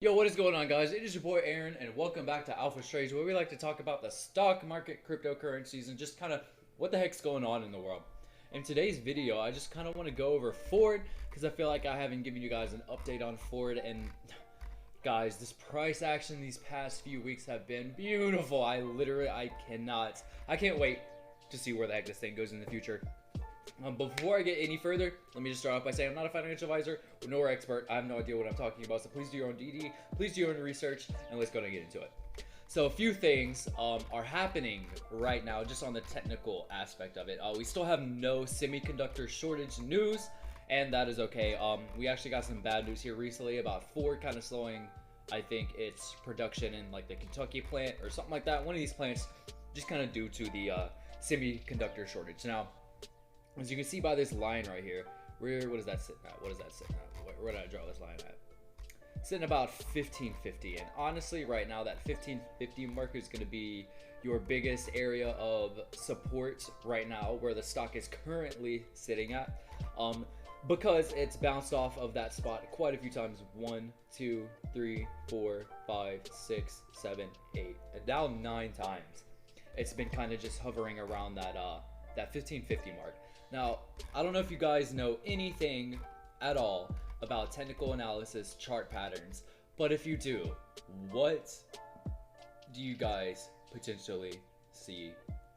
Yo, what is going on, guys? It is your boy Aaron, and welcome back to Alpha Trades, where we like to talk about the stock market, cryptocurrencies, and just kind of what the heck's going on in the world. In today's video, I just kind of want to go over Ford, because I feel like I haven't given you guys an update on Ford, and guys, this price action these past few weeks have been beautiful. I can't wait to see where the heck this thing goes in the future. Before I get any further, let me just start off by saying I'm not a financial advisor nor expert. I have no idea what I'm talking about, so please do your own DD, please do your own research, and let's go and get into it. So a few things are happening right now just on the technical aspect of it. We still have no semiconductor shortage news, and that is okay. We actually got some bad news here recently about Ford kind of slowing, I think it's production in like the Kentucky plant or something like that. One of these plants just kind of due to the semiconductor shortage. Now, as you can see by this line right here, what is that sitting at? Where did I draw this line at? Sitting about 1550, and honestly right now that 1550 mark is going to be your biggest area of support right now, where the stock is currently sitting at, because it's bounced off of that spot quite a few times. 1, 2, 3, 4, 5, 6, 7, 8, and now 9 times it's been kind of just hovering around that 1550 mark. Now, I don't know if you guys know anything at all about technical analysis, chart patterns, but if you do, what do you guys potentially see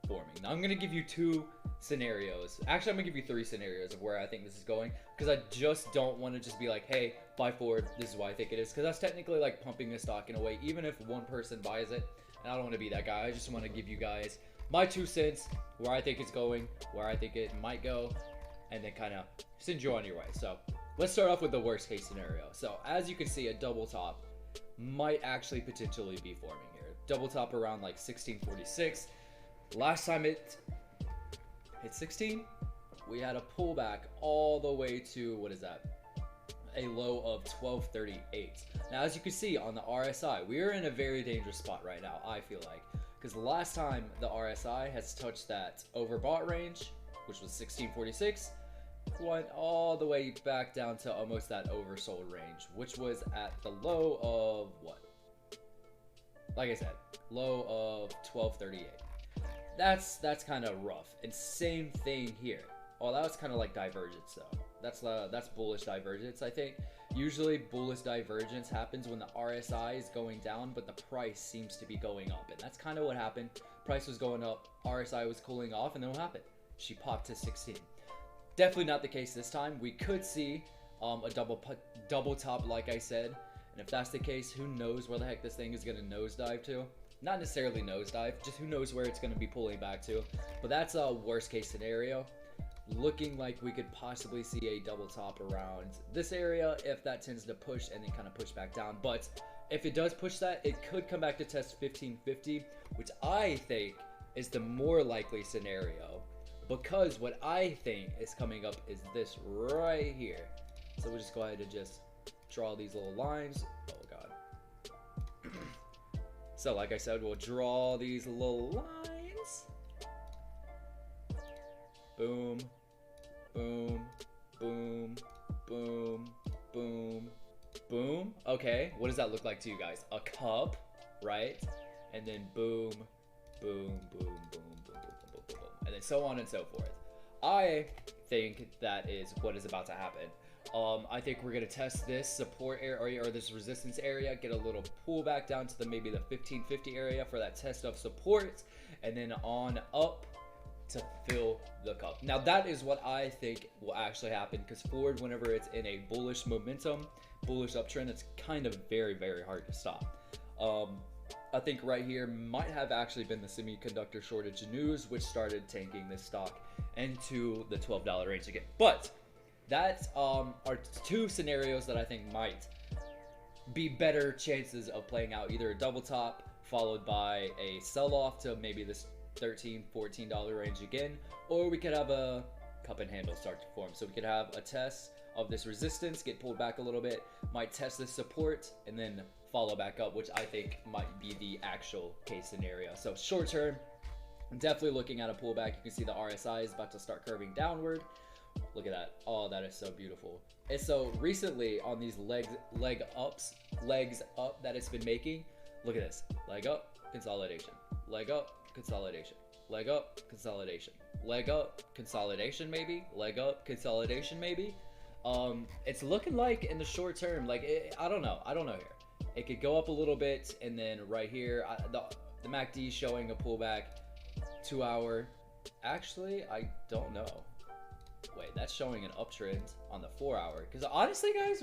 forming? Now, I'm going to give you 2 scenarios. Actually, I'm going to give you 3 scenarios of where I think this is going, because I just don't want to just be like, hey, buy Ford, this is why I think it is, because that's technically like pumping the stock in a way, even if one person buys it, and I don't want to be that guy. I just want to give you guys my 2 cents, where I think it's going, where I think it might go, and then kind of send you on your way. So let's start off with the worst case scenario. So as you can see, a double top might actually potentially be forming here. Double top around like 1646. Last time it hit 16, we had a pullback all the way to, what is that? A low of 1238. Now, as you can see on the RSI, we are in a very dangerous spot right now, I feel like. Because the last time the RSI has touched that overbought range, which was 1646, went all the way back down to almost that oversold range, which was at the low of what? Like I said, low of 1238. That's kind of rough. And same thing here. Oh, that was kind of like divergence though. That's bullish divergence, I think. Usually bullish divergence happens when the RSI is going down, but the price seems to be going up. And that's kind of what happened. Price was going up, RSI was cooling off, and then what happened? She popped to 16. Definitely not the case this time. We could see a double top, like I said. And if that's the case, who knows where the heck this thing is going to nosedive to? Not necessarily nosedive, just who knows where it's going to be pulling back to. But that's a worst case scenario. Looking like we could possibly see a double top around this area if that tends to push and then kind of push back down. But if it does push that, it could come back to test 1550, which I think is the more likely scenario, because what I think is coming up is this right here. So we'll just go ahead and just draw these little lines. Oh god. So like I said, we'll draw these little lines. Boom, boom, boom, boom, boom, boom. Okay, what does that look like to you guys? A cup, right? And then boom, boom, boom, boom, boom, boom, boom, boom, boom, and then so on and so forth. I think that is what is about to happen. I think we're gonna test this support area or this resistance area, get a little pullback down to maybe the 1550 area for that test of support, and then on up to fill the cup. Now that is what I think will actually happen, because Ford, whenever it's in a bullish momentum, bullish uptrend, it's kind of very, very hard to stop. I think right here might have actually been the semiconductor shortage news, which started tanking this stock into the $12 range again. But that are 2 scenarios that I think might be better chances of playing out. Either a double top followed by a sell-off to maybe this $13, $14 range again, or we could have a cup and handle start to form. So we could have a test of this resistance, get pulled back a little bit, might test this support, and then follow back up, which I think might be the actual case scenario. So short term, I'm definitely looking at a pullback. You can see the RSI is about to start curving downward. Look at that. Oh, that is so beautiful. And so recently on these legs up that it's been making, look at this. Leg up, consolidation. Leg up, consolidation. Leg up, consolidation. Leg up, consolidation maybe. Leg up, consolidation maybe. It's looking like in the short term, like I don't know here. It could go up a little bit, and then right here, the MACD showing a pullback, 2 hour. Actually, I don't know. Wait, that's showing an uptrend on the 4 hour. Because honestly, guys,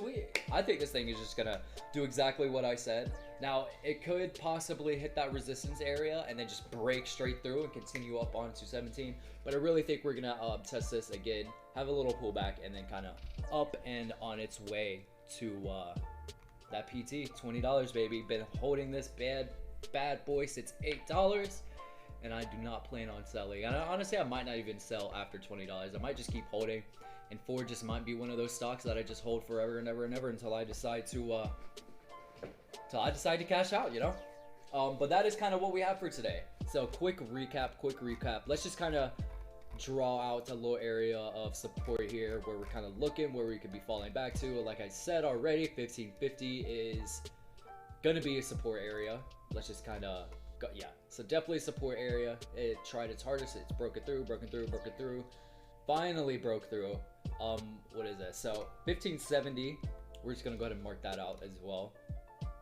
I think this thing is just gonna do exactly what I said. Now, it could possibly hit that resistance area and then just break straight through and continue up on 217. But I really think we're gonna test this again, have a little pullback, and then kind of up and on its way to that PT, $20, baby. Been holding this bad boy since $8. And I do not plan on selling. And honestly, I might not even sell after $20. I might just keep holding. And Ford just might be one of those stocks that I just hold forever and ever and ever until I decide to cash out, you know? But that is kind of what we have for today. So quick recap. Let's just kind of draw out a little area of support here where we're kind of looking, where we could be falling back to. Like I said already, 1550 is going to be a support area. Let's just kind of go, yeah. So definitely a support area. It tried its hardest. It's broken through. Finally broke through. What is this? So 1570. We're just gonna go ahead and mark that out as well,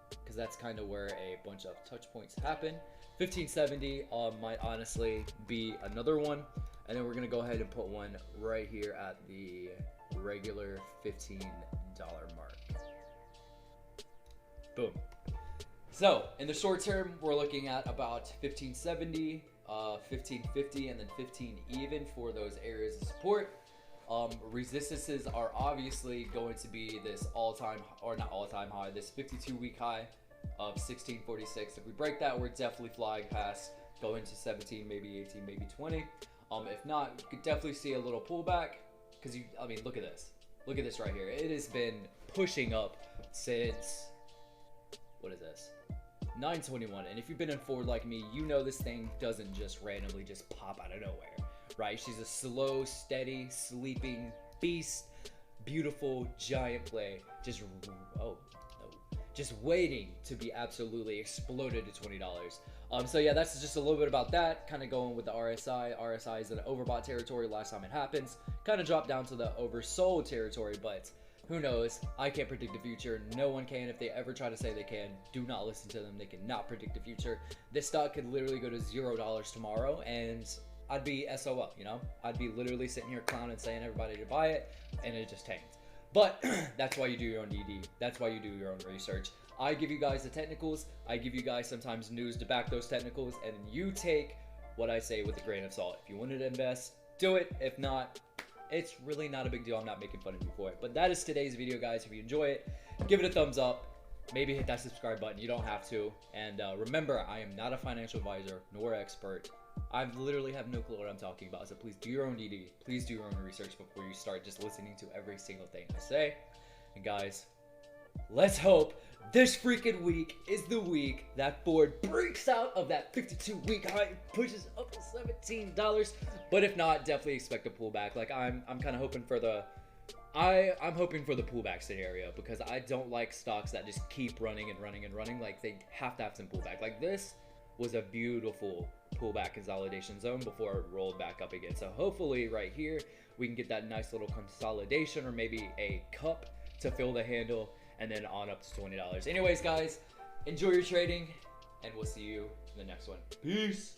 because that's kind of where a bunch of touch points happen. 1570 might honestly be another one, and then we're gonna go ahead and put one right here at the regular $15 mark. Boom. So in the short term, we're looking at about 1570, 1550, and then 15 even for those areas of support. Resistances are obviously going to be this this 52-week high of 1646. If we break that, we're definitely flying past, going to 17, maybe 18, maybe 20. If not, you could definitely see a little pullback, because look at this. Look at this right here. It has been pushing up since, what is this? 921. And if you've been in Ford like me, you know this thing doesn't just randomly just pop out of nowhere, right? She's a slow, steady, sleeping beast, beautiful, giant play, just waiting to be absolutely exploded to $20. So yeah, that's just a little bit about that. Kind of going with the RSI. RSI is in overbought territory last time it happens. Kind of dropped down to the oversold territory, but who knows? I can't predict the future. No one can. If they ever try to say they can, do not listen to them. They cannot predict the future. This stock could literally go to $0 tomorrow, and I'd be SOL, you know? I'd be literally sitting here clowning, saying everybody to buy it, and it just tanked. But that's why you do your own DD. That's why you do your own research. I give you guys the technicals. I give you guys sometimes news to back those technicals, and you take what I say with a grain of salt. If you wanted to invest, do it. If not, it's really not a big deal. I'm not making fun of you for it. But that is today's video, guys. If you enjoy it, give it a thumbs up. Maybe hit that subscribe button. You don't have to. And remember, I am not a financial advisor nor expert. I literally have no clue what I'm talking about. So please do your own DD. Please do your own research before you start just listening to every single thing I say. And guys, let's hope this freaking week is the week that Ford breaks out of that 52-week high, pushes up to $17. But if not, definitely expect a pullback. Like I'm kind of hoping for the I'm hoping for the pullback scenario, because I don't like stocks that just keep running and running and running. Like they have to have some pullback. Like this was a beautiful pullback consolidation zone before it rolled back up again. So hopefully right here we can get that nice little consolidation, or maybe a cup to fill the handle, and then on up to $20. Anyways, guys, enjoy your trading, and we'll see you in the next one. Peace.